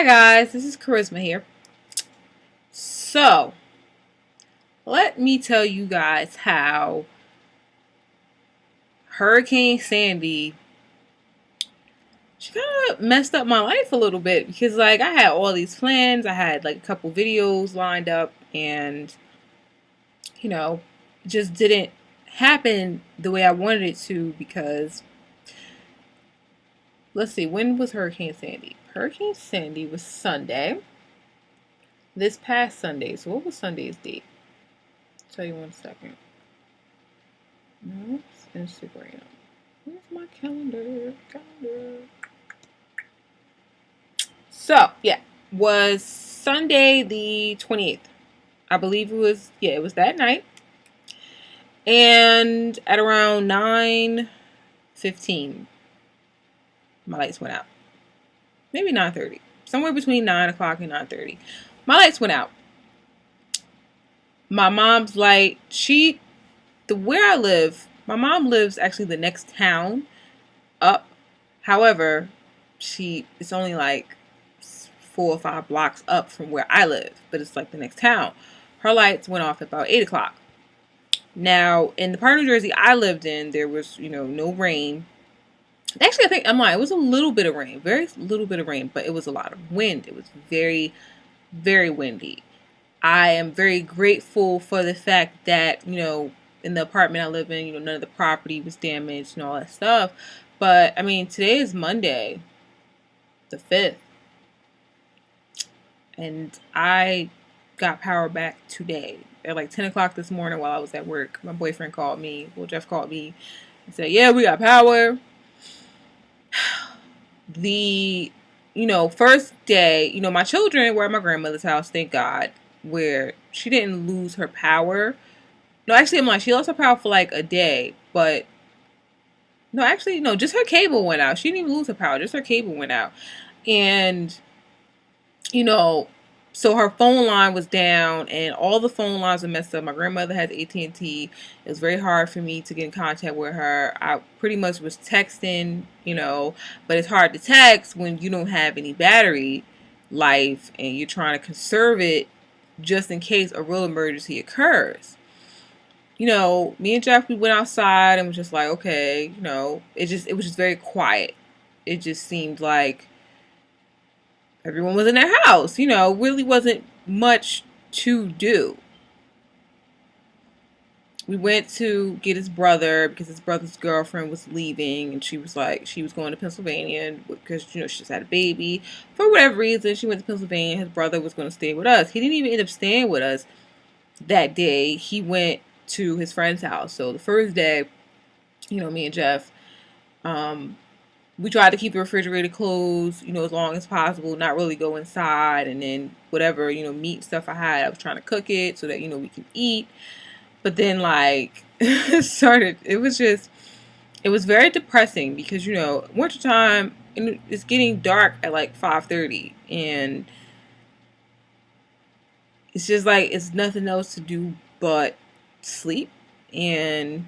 Hi guys, this is Charisma here. So, let me tell you guys how Hurricane Sandy, she kind of messed up my life a little bit because I had all these plans. I had a couple videos lined up and it just didn't happen the way I wanted it to because let's see, when was Hurricane Sandy? Hurricane Sandy was Sunday. This past Sunday. So what was Sunday's date? I'll tell you 1 second. No, it's Instagram. Where's my calendar? So, yeah, was Sunday the 28th. I believe it was, it was that night. And at around 9:15, my lights went out. Maybe 9:30. Somewhere between 9 o'clock and 9:30. My lights went out. My mom's light, where I live, my mom lives actually the next town up. However, it's only 4 or 5 blocks up from where I live, but it's the next town. Her lights went off at about 8 o'clock. Now, in the part of New Jersey I lived in, there was, no rain. Actually, I think I'm lying. It was a little bit of rain, very little bit of rain, but it was a lot of wind. It was very, very windy. I am very grateful for the fact that, in the apartment I live in, none of the property was damaged and all that stuff. But, I mean, today is Monday, the 5th. And I got power back today. At 10 o'clock this morning while I was at work, my boyfriend called me. Well, Jeff called me and said, yeah, we got power. The, first day, my children were at my grandmother's house, thank God, where she didn't lose her power. No, actually, I'm lying. She lost her power for a day, but no, actually, no, just her cable went out. She didn't even lose her power. Just her cable went out. And, so her phone line was down and all the phone lines were messed up. My grandmother has AT&T. It was very hard for me to get in contact with her. I pretty much was texting, but it's hard to text when you don't have any battery life and you're trying to conserve it just in case a real emergency occurs. Me and Jeff, we went outside and was just okay, it was just very quiet. It just seemed like everyone was in their house, really wasn't much to do. We went to get his brother because his brother's girlfriend was leaving and she was going to Pennsylvania because, she just had a baby. For whatever reason, she went to Pennsylvania. His brother was going to stay with us. He didn't even end up staying with us that day. He went to his friend's house. So the first day, me and Jeff, we tried to keep the refrigerator closed, as long as possible, not really go inside. And then whatever, meat stuff I had, I was trying to cook it so that, we can eat. But then it was very depressing because, wintertime, it's getting dark at 5:30 and it's just it's nothing else to do but sleep. And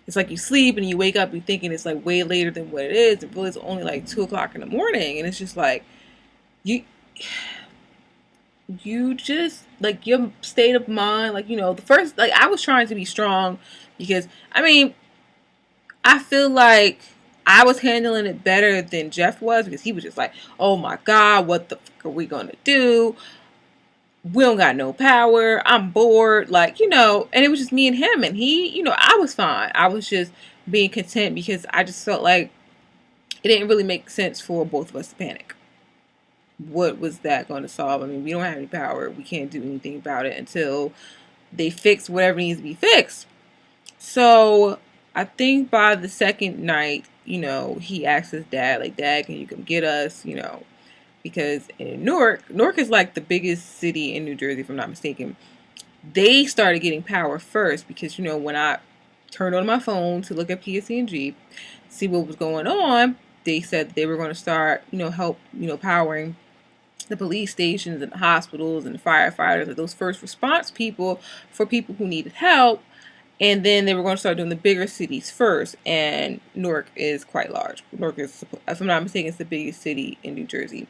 it's you sleep and you wake up, you're thinking it's way later than what it is. It really is only 2 o'clock in the morning. And it's just you just your state of mind, the first, I was trying to be strong because, I feel I was handling it better than Jeff was because he was just oh my God, what the fuck are we going to do? We don't got no power. I'm bored. And it was just me and him. And he, I was fine. I was just being content because I just felt it didn't really make sense for both of us to panic. What was that going to solve? We don't have any power. We can't do anything about it until they fix whatever needs to be fixed. So I think by the second night, he asked his dad, Dad, can you come get us? Because in Newark is the biggest city in New Jersey, if I'm not mistaken. They started getting power first because, when I turned on my phone to look at PSE&G, see what was going on, they said they were going to start, help, powering the police stations and the hospitals and the firefighters and those first response people for people who needed help. And then they were going to start doing the bigger cities first. And Newark is quite large. Newark is, if I'm not mistaken, it's the biggest city in New Jersey.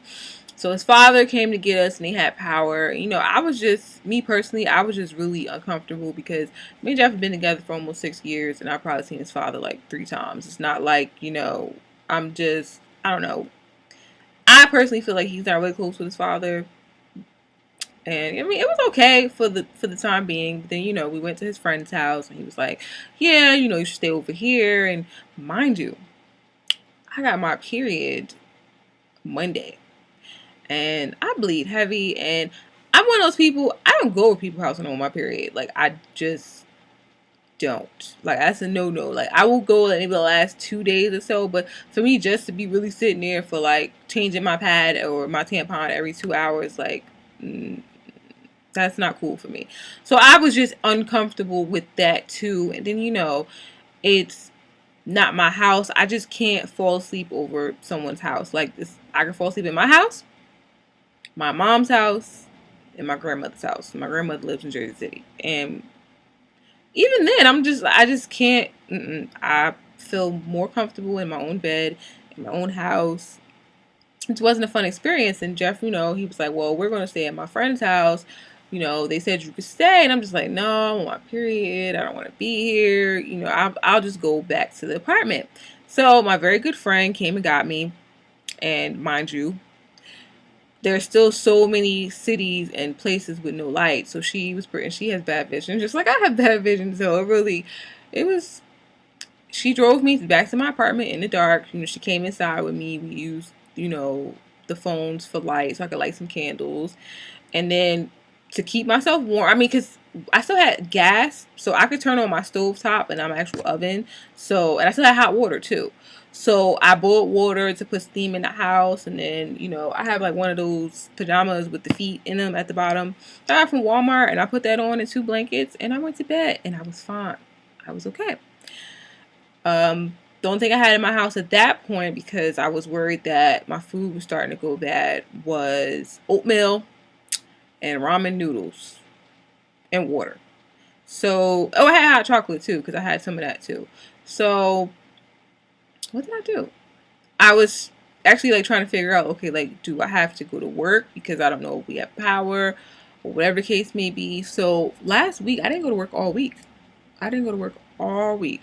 So his father came to get us and he had power. You know, I was just, me personally, I was just really uncomfortable because me and Jeff have been together for almost 6 years and I've probably seen his father like 3 times. It's not like, you know, I'm just, I don't know. I personally feel like he's not really close with his father. And I mean, it was okay for the time being. But then, you know, we went to his friend's house and he was like, yeah, you know, you should stay over here. And mind you, I got my period Monday and I bleed heavy, and I'm one of those people, I don't go to people's house when I'm on my period. Like, I just don't. Like, that's a no-no. Like, I will go like maybe the last 2 days or so, but for me, just to be really sitting there for like changing my pad or my tampon every 2 hours, like, that's not cool for me. So I was just uncomfortable with that too. And then, you know, it's not my house. I just can't fall asleep over someone's house. Like, this, I can fall asleep in my house, my mom's house, and my grandmother's house. My grandmother lives in Jersey City, and even then, I just can't. I feel more comfortable in my own bed, in my own house. It wasn't a fun experience. And Jeff, you know, he was like, "Well, we're gonna stay at my friend's house. You know, they said you could stay," and I'm just like, "No, I'm on my period. I don't want to be here. You know, I'll just go back to the apartment." So my very good friend came and got me, and mind you, there's still so many cities and places with no light. So she was pretty, and she has bad vision, just like I have bad vision. So it really, it was, she drove me back to my apartment in the dark. You know, she came inside with me. We used, you know, the phones for light so I could light some candles. And then to keep myself warm, I mean, because I still had gas, so I could turn on my stove top and I'm an actual oven. So, and I still had hot water too. So I boiled water to put steam in the house, and then, you know, I have like one of those pajamas with the feet in them at the bottom that I got from Walmart, and I put that on and 2 blankets, and I went to bed, and I was fine. I was okay. The only thing I had in my house at that point, because I was worried that my food was starting to go bad, was oatmeal and ramen noodles and water. So, oh, I had hot chocolate too, because I had some of that too. So, what did I do? I was actually like trying to figure out, okay, like, do I have to go to work because I don't know if we have power or whatever the case may be. So, last week, I didn't go to work all week. I didn't go to work all week.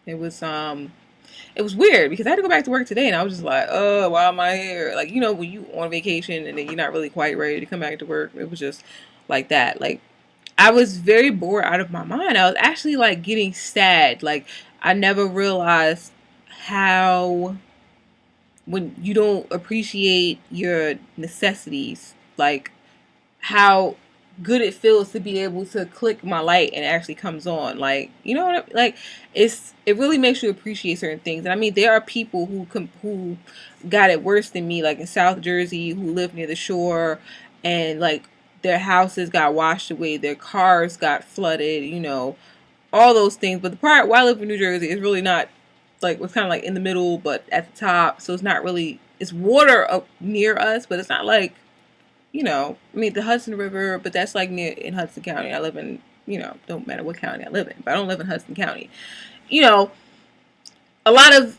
It was, it was weird because I had to go back to work today and I was just like, oh, why am I here? Like, you know, when you on vacation and then you're not really quite ready to come back to work, it was just like that. Like, I was very bored out of my mind. I was actually like getting sad. Like, I never realized how, when you don't appreciate your necessities, like how good it feels to be able to click my light and it actually comes on. Like, you know what like, it really makes you appreciate certain things. And I mean, there are people who got it worse than me, like in South Jersey, who live near the shore, and like their houses got washed away, their cars got flooded, you know, all those things. But the part where I live in New Jersey is really not, like, it's kind of like in the middle but at the top, so it's not really, it's water up near us, but it's not like, you know, I mean, the Hudson River, but that's like near in Hudson County. I live in, you know, don't matter what county I live in, but I don't live in Hudson County. You know, a lot of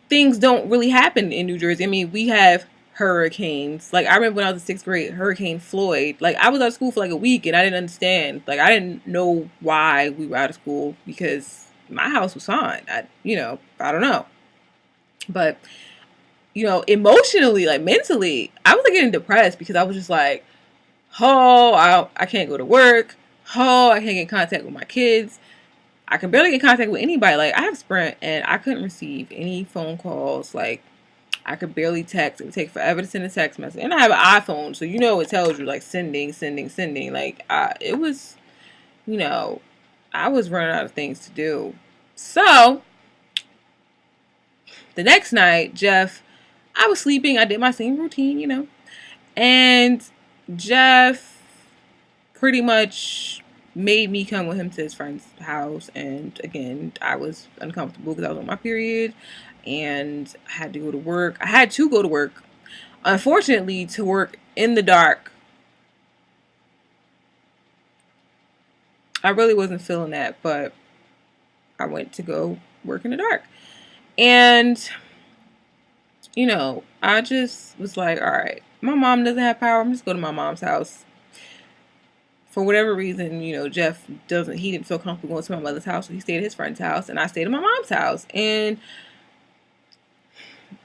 things don't really happen in New Jersey. I mean, we have hurricanes. Like, I remember when I was in 6th grade, Hurricane Floyd. Like, I was out of school for like a week and I didn't understand. Like, I didn't know why we were out of school because my house was fine. You know, I don't know. But, you know, emotionally, like mentally, I was like getting depressed because I was just like, oh, I can't go to work. Oh, I can't get in contact with my kids. I can barely get in contact with anybody. Like, I have Sprint and I couldn't receive any phone calls. Like, I could barely text. It would take forever to send a text message. And I have an iPhone, so you know it tells you, like, sending. Like, it was, you know, I was running out of things to do. So, the next night, Jeff, I was sleeping. I did my same routine, you know. And Jeff pretty much made me come with him to his friend's house. And again, I was uncomfortable because I was on my period and I had to go to work. I had to go to work. Unfortunately, to work in the dark, I really wasn't feeling that, but I went to go work in the dark. And, you know, I just was like, all right, my mom doesn't have power. I'm just going to my mom's house. For whatever reason, Jeff he didn't feel comfortable going to my mother's house, so he stayed at his friend's house, and I stayed at my mom's house. And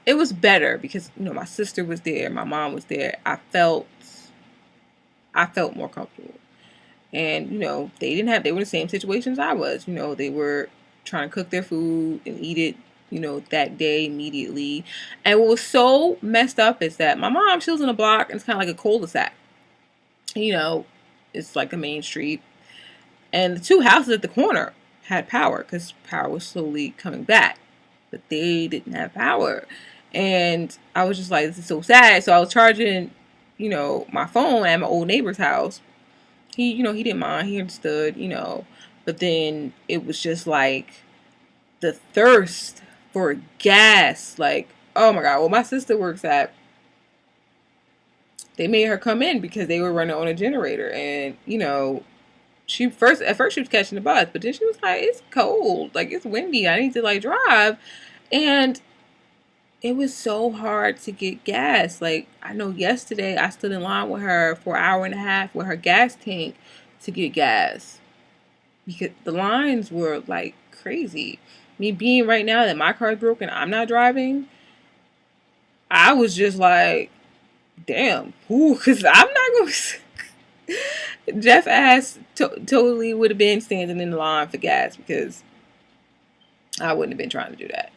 it was better because, my sister was there, my mom was there. I felt more comfortable. And, they were in the same situation as I was. They were trying to cook their food and eat it, that day immediately. And what was so messed up is that my mom, she was in a block, and it's kind of like a cul-de-sac. It's like a main street. And the two houses at the corner had power because power was slowly coming back. But they didn't have power. And I was just like, this is so sad. So I was charging, my phone at my old neighbor's house. He didn't mind. He understood, But then it was just like the thirst for gas. Like, oh my God. Well, my sister works at, they made her come in because they were running on a generator. And, at first she was catching the bus, but then she was like, it's cold. Like, it's windy. I need to drive. And it was so hard to get gas. Like, I know yesterday I stood in line with her for an hour and a half with her gas tank to get gas because the lines were like crazy. Me being right now that my car's broken, I'm not driving, I was just like, damn, because I'm not going to. Jeff ass totally would have been standing in the line for gas because I wouldn't have been trying to do that.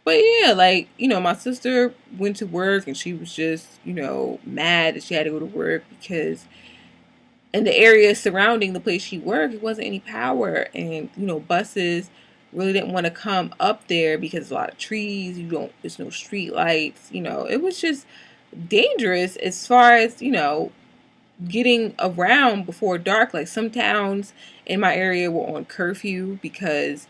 But yeah, my sister went to work and she was just, mad that she had to go to work because in the area surrounding the place she worked, it wasn't any power. And, buses really didn't want to come up there because there's a lot of trees. There's no street lights. It was just dangerous as far as, getting around before dark. Like some towns in my area were on curfew because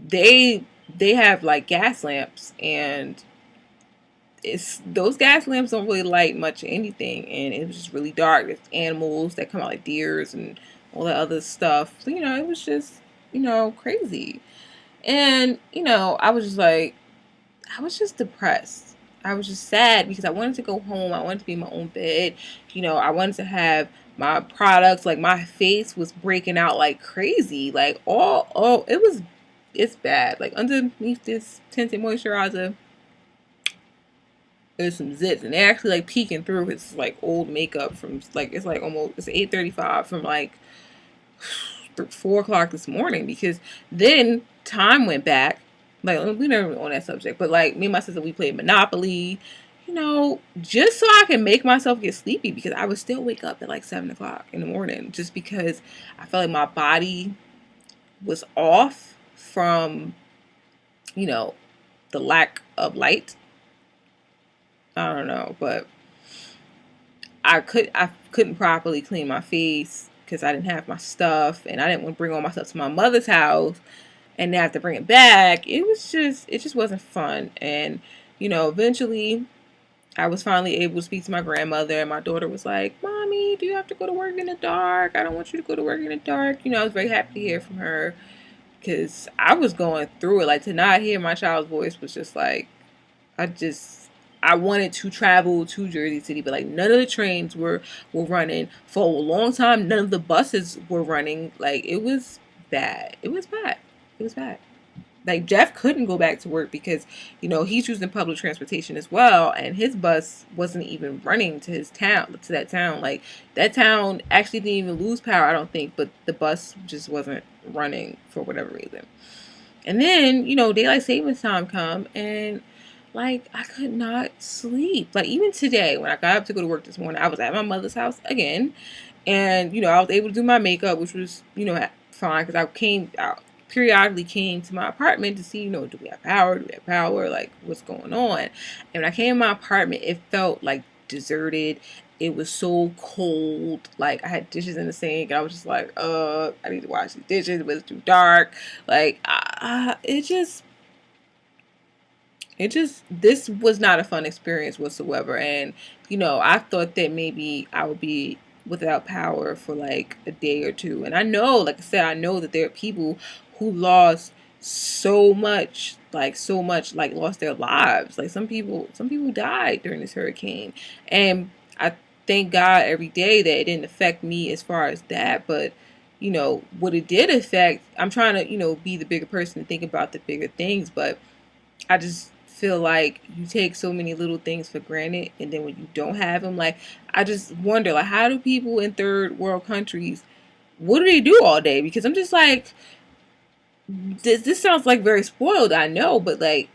they have like gas lamps, and those gas lamps don't really light much anything, and it was just really dark. There's animals that come out like deers and all that other stuff. So it was just crazy. And I was just depressed. I was just sad because I wanted to go home. I wanted to be in my own bed. I wanted to have my products. Like my face was breaking out like crazy. Like it's bad. Like underneath this tinted moisturizer, there's some zits, and they're actually like peeking through. It's like old makeup from like it's 8:35 from like 4 o'clock this morning, because then time went back. Like we never on that subject, but like me and my sister, we played Monopoly, just so I can make myself get sleepy, because I would still wake up at like 7 o'clock in the morning just because I felt like my body was off from, the lack of light. I don't know, but I couldn't properly clean my face because I didn't have my stuff, and I didn't want to bring all my stuff to my mother's house and have to bring it back. It just wasn't fun. And eventually I was finally able to speak to my grandmother, and my daughter was like, "Mommy, do you have to go to work in the dark? I don't want you to go to work in the dark." I was very happy to hear from her, because I was going through it. Like, to not hear my child's voice was just like, I wanted to travel to Jersey City, but like none of the trains were running for a long time. None of the buses were running. Like, it was bad. It was bad. It was bad. Like, Jeff couldn't go back to work because, he's using public transportation as well, and his bus wasn't even running to that town. Like, that town actually didn't even lose power, I don't think, but the bus just wasn't running for whatever reason. And then, daylight savings time come, and like, I could not sleep. Like, even today, when I got up to go to work this morning, I was at my mother's house again, and I was able to do my makeup, which was fine, because I periodically came to my apartment to see, do we have power? Do we have power? Like, what's going on? And when I came to my apartment, it felt like deserted. It was so cold. Like, I had dishes in the sink, and I was just like, I need to wash these dishes, but it's too dark. Like, this was not a fun experience whatsoever. And, I thought that maybe I would be without power for like a day or two. And I know, like I said, I know that there are people who lost so much, like lost their lives. Like some people died during this hurricane. And I thank God every day that it didn't affect me as far as that, but you know, what it did affect, I'm trying to, you know, be the bigger person and think about the bigger things, but I just feel like you take so many little things for granted, and then when you don't have them, like I just wonder, like how do people in third world countries, what do they do all day? Because I'm just like, this sounds like very spoiled, I know, but like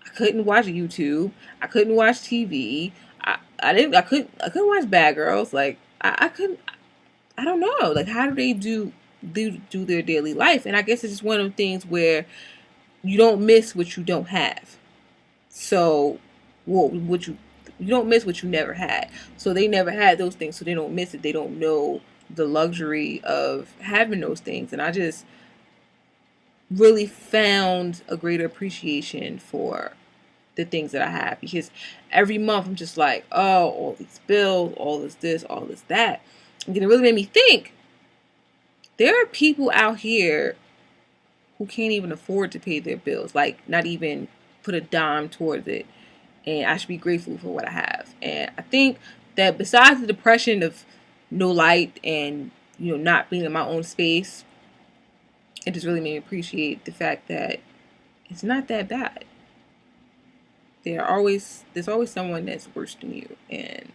I couldn't watch YouTube, I couldn't watch TV, I couldn't watch Bad Girls, like I couldn't, I don't know, like how do they do their daily life? And I guess it's just one of the things where you don't miss what you don't have. So, what you don't miss what you never had. So they never had those things, so they don't miss it. They don't know the luxury of having those things, and I just really found a greater appreciation for the things that I have, because every month I'm just like, oh, all these bills, all this, all that, and it really made me think. There are people out here who can't even afford to pay their bills, like not even put a dime towards it. And I should be grateful for what I have. And I think that besides the depression of no light and, you know, not being in my own space, it just really made me appreciate the fact that it's not that bad. There's always someone that's worse than you, and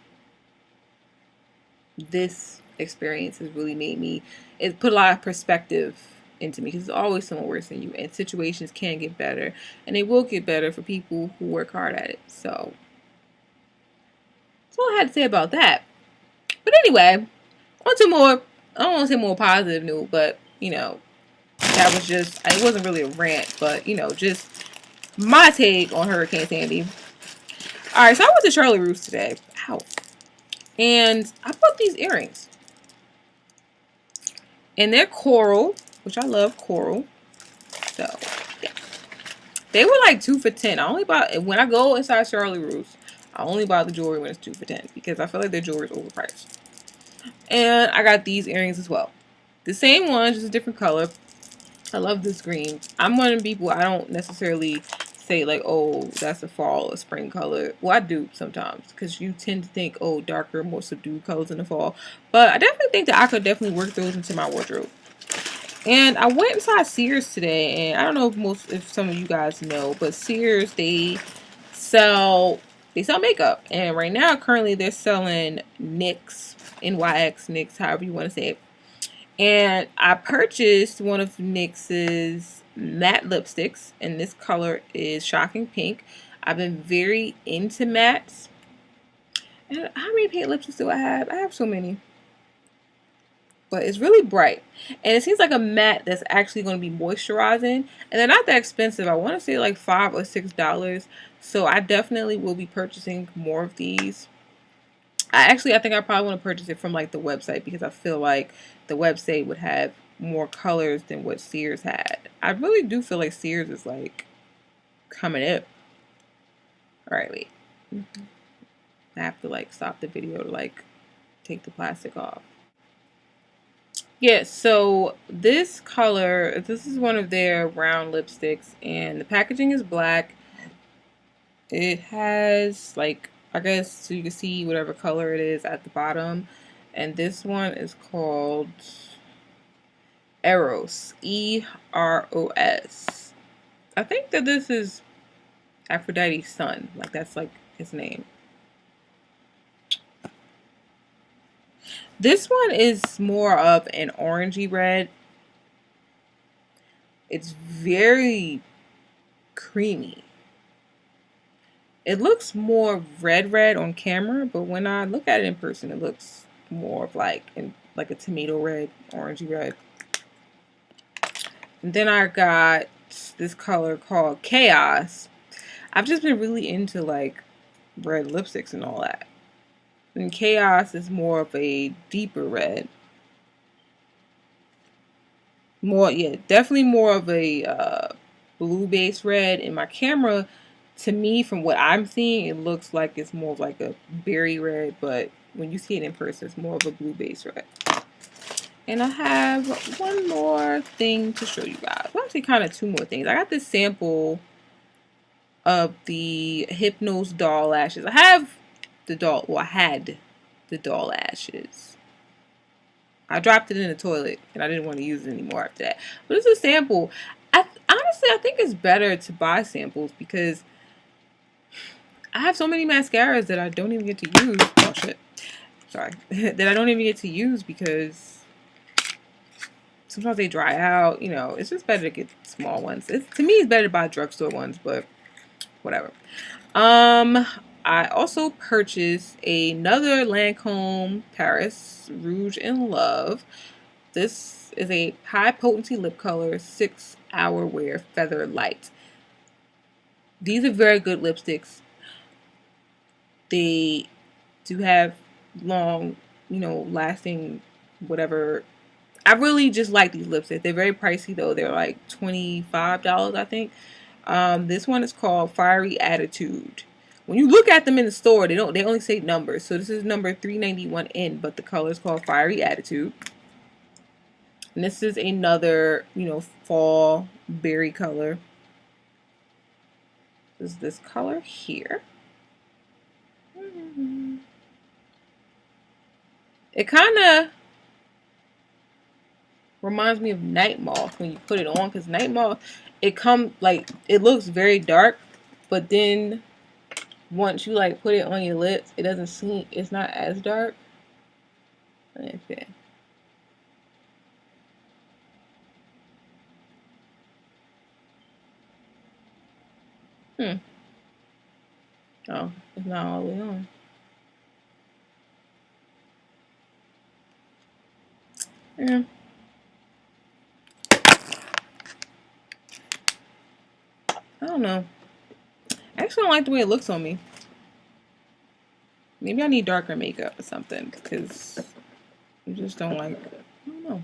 this experience has really made me, it put a lot of perspective into me, because there's always someone worse than you, and situations can get better, and they will get better for people who work hard at it. So that's all I had to say about that. But anyway, on to more, I don't want to say more positive news, but you know, that was just, it wasn't really a rant, but you know, just my take on Hurricane Sandy. Alright, so I went to Charlie Roos today. Ow. And I bought these earrings. And they're coral, which I love coral. So, yeah. They were like 2 for $10. I only bought, when I go inside Charlie Roos, I only buy the jewelry when it's 2 for $10, because I feel like their jewelry is overpriced. And I got these earrings as well. The same one, just a different color. I love this green. I'm one of the people, I don't necessarily say like, oh, that's a fall or spring color. Well, I do sometimes, because you tend to think, oh, darker, more subdued colors in the fall. But I definitely think that I could definitely work those into my wardrobe. And I went inside Sears today, and I don't know if some of you guys know, but Sears, they sell makeup. And right now, currently, they're selling NYX, NYX, NYX, however you want to say it. And I purchased one of NYX's matte lipsticks, and this color is Shocking Pink. I've been very into mattes. And how many pink lipsticks do I have? I have so many. But it's really bright. And it seems like a matte that's actually going to be moisturizing. And they're not that expensive. I want to say like $5 or $6. So I definitely will be purchasing more of these. I think I probably want to purchase it from like the website, because I feel like the website would have more colors than what Sears had. I really do feel like Sears is like coming up. Alright, wait. I have to like stop the video to like take the plastic off. Yeah, so this color, this is one of their round lipsticks, and the packaging is black. It has like, I guess, so you can see whatever color it is at the bottom. And this one is called Eros. E-R-O-S. I think that this is Aphrodite's son. Like, that's like his name. This one is more of an orangey red. It's very creamy. It looks more red on camera, but when I look at it in person, it looks more of like a tomato red, orangey red. And then I got this color called Chaos. I've just been really into like red lipsticks and all that. And Chaos is more of a deeper red. Definitely more of a blue-based red. In my camera, to me, from what I'm seeing, it looks like it's more of like a berry red, but when you see it in person, it's more of a blue-based red. And I have one more thing to show you guys. Well, actually, kind of two more things. I got this sample of the Hypnose doll lashes. I have the doll, well, I had the doll lashes. I dropped it in the toilet and I didn't want to use it anymore after that. But it's a sample. Honestly, I think it's better to buy samples because I have so many mascaras that I don't even get to use. Oh shit. Sorry. That I don't even get to use because sometimes they dry out. You know, it's just better to get small ones. To me, it's better to buy drugstore ones, but whatever. I also purchased another Lancome Paris Rouge in Love. This is a high potency lip color, 6-hour wear feather light. These are very good lipsticks. They do have long, lasting whatever. I really just like these lipsticks. They're very pricey though. They're like $25, I think. This one is called Fiery Attitude. When you look at them in the store, they only say numbers. So this is number 391N, but the color is called Fiery Attitude. And this is another, fall berry color. This is this color here. It kind of reminds me of Night Moth when you put it on, because Night Moth, it looks very dark, but then once you put it on your lips, it's not as dark. Okay. Oh, it's not all the way on. Yeah. I don't know. I actually don't like the way it looks on me. Maybe I need darker makeup or something, because I just don't like it. I don't know.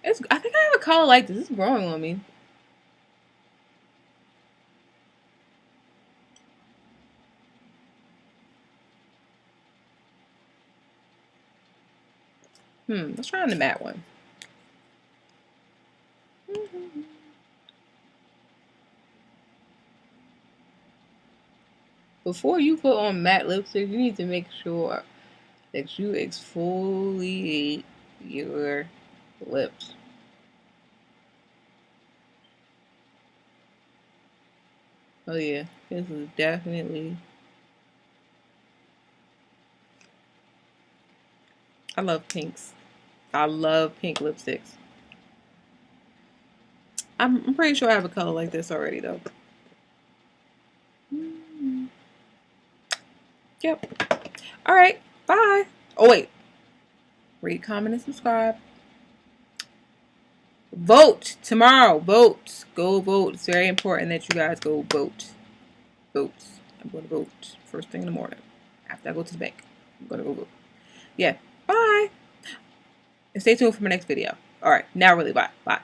I think I have a color like this. It's growing on me. Let's try on the matte one. Before you put on matte lipstick, you need to make sure that you exfoliate your lips. Oh yeah, this is definitely... I love pinks. I love pink lipsticks. I'm pretty sure I have a color like this already though. Yep. Alright, bye. Oh wait. Rate, comment, and subscribe. Vote tomorrow. Vote. Go vote. It's very important that you guys go vote. Vote. I'm going to vote first thing in the morning. After I go to the bank, I'm going to go vote. Yeah. Bye. And stay tuned for my next video. Alright. Now really bye. Bye.